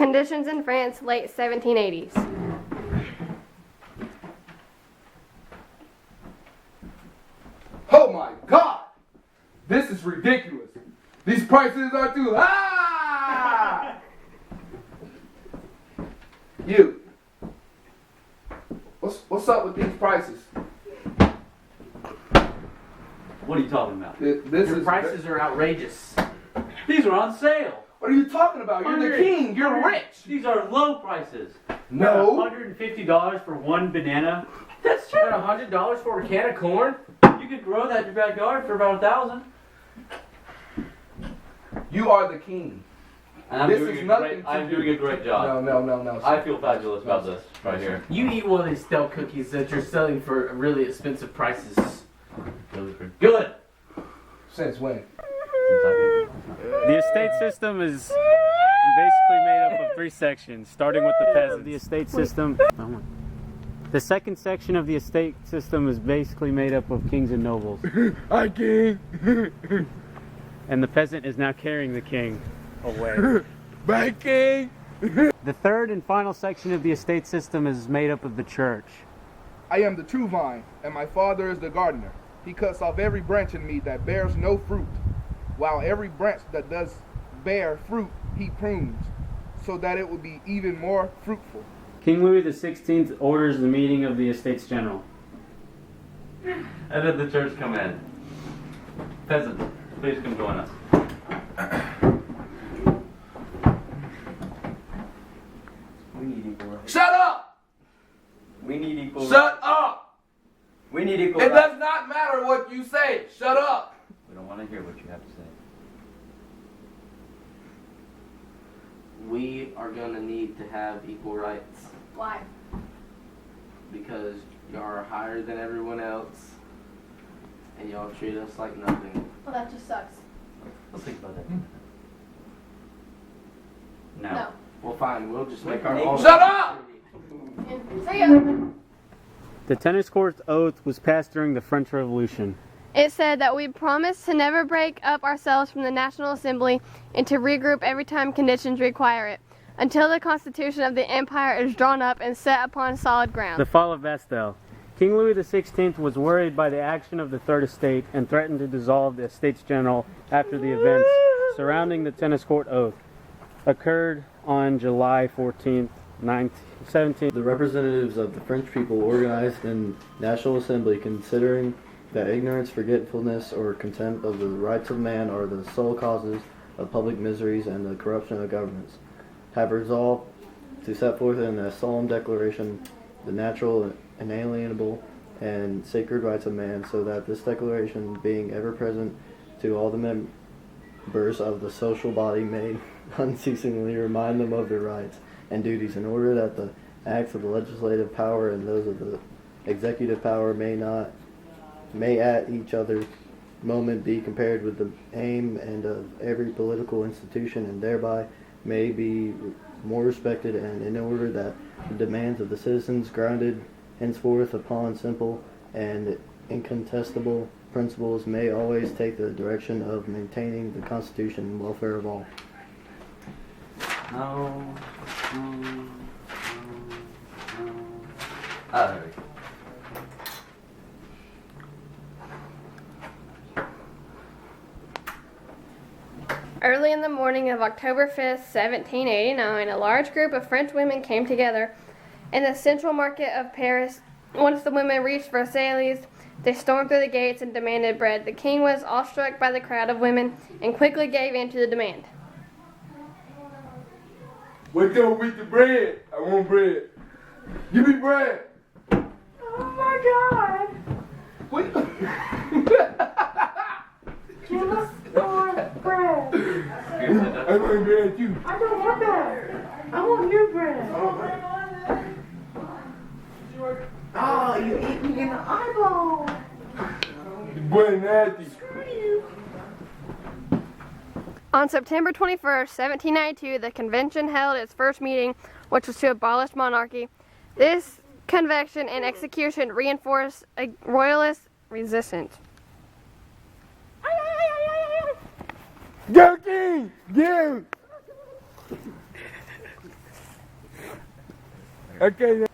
Conditions in France, late 1780s. Oh my God! This is ridiculous. These prices are too high! You. What's up with these prices? What are you talking about? Your prices are outrageous. These are on sale. What are you talking about? You're the king. You're rich. These are low prices. No. $150 for one banana. That's true. $100 for a can of corn. You could grow that in your backyard for about $1,000. You are the king. And I'm This doing is a nothing great, to I'm do. doing a great job. No. I feel fabulous about this right here. You eat one of these stale cookies that you're selling for really expensive prices. Those are good. Since when? The estate system is basically made up of 3 sections, starting with the peasants. The estate system. The second section of the estate system is basically made up of kings and nobles. Hi, king. And the peasant is now carrying the king away. Bye, king. The third and final section of the estate system is made up of the church. I am the true vine, and my father is the gardener. He cuts off every branch in me that bears no fruit, while every branch that does bear fruit he prunes, so that it will be even more fruitful. King Louis XVI orders the meeting of the Estates General. And then the church come in. Peasants, please come join us. We need equal rights. Shut up! We need equal Shut up! We need equal It rights. does not matter what you say. Shut up! We don't want to hear what you have to say. We are gonna need to have equal rights Why? because y'all are higher than everyone else and y'all treat us like nothing. Well, that just sucks. Let's think about that. No. Well, fine, we'll just make our own. Shut up! See ya. The tennis court oath was passed during the French Revolution. It said that we promise to never break up ourselves from the National Assembly and to regroup every time conditions require it, until the Constitution of the Empire is drawn up and set upon solid ground. The fall of Bastille. King Louis XVI was worried by the action of the Third Estate and threatened to dissolve the Estates General after the events surrounding the tennis court oath occurred on July 14th, 1917. The representatives of the French people organized in National Assembly, considering that ignorance, forgetfulness, or contempt of the rights of man are the sole causes of public miseries and the corruption of governments, have resolved to set forth in a solemn declaration the natural, inalienable, and sacred rights of man, so that this declaration, being ever present to all the members of the social body, may unceasingly remind them of their rights and duties, in order that the acts of the legislative power and those of the executive power may at each other's moment be compared with the aim and of every political institution, and thereby may be more respected, and in order that the demands of the citizens, grounded henceforth upon simple and incontestable principles, may always take the direction of maintaining the Constitution and welfare of all. No. Ah, there we go. Early in the morning of October 5th, 1789, a large group of French women came together in the central market of Paris. Once the women reached Versailles, they stormed through the gates and demanded bread. The king was awestruck by the crowd of women and quickly gave in to the demand. What's up with the bread? I want bread. Give me bread. Oh my God! Wait. Give us more bread. I want bread too. I don't want that. I want new bread. Oh, you ate me in the eyeball. The boy nasty. On September 21st, 1792, the convention held its first meeting, which was to abolish monarchy. This convention and execution reinforced a royalist resistance. Go king! Go! Okay.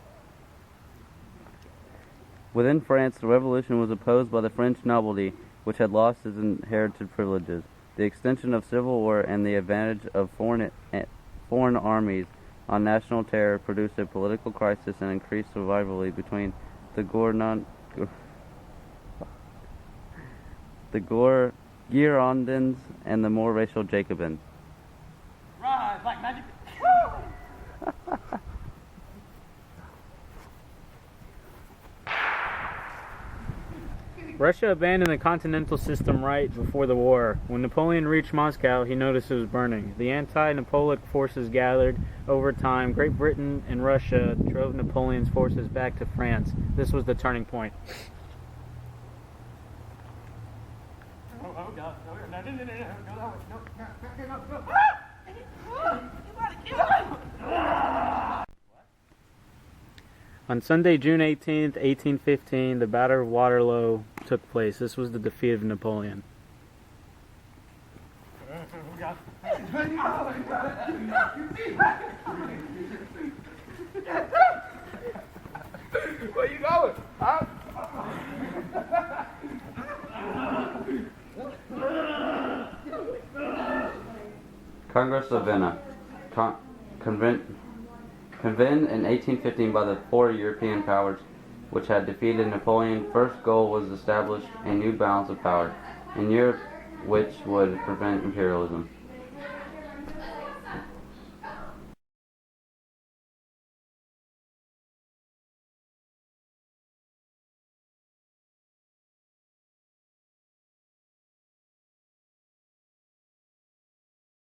Within France, the revolution was opposed by the French nobility, which had lost its inherited privileges. The extension of civil war and the advantage of foreign armies on national terror produced a political crisis and increased rivalry between the Girondins and the more racial Jacobins. Rise like magic. Russia abandoned the continental system right before the war. When Napoleon reached Moscow, he noticed it was burning. The anti-Napoleonic forces gathered. Over time, Great Britain and Russia drove Napoleon's forces back to France. This was the turning point. Oh God. On Sunday, June 18th, 1815, the Battle of Waterloo took place. This was the defeat of Napoleon. Where you going? Huh? Congress of Vienna. Convened in 1815 by the four European powers which had defeated Napoleon, first goal was to establish a new balance of power in Europe which would prevent imperialism.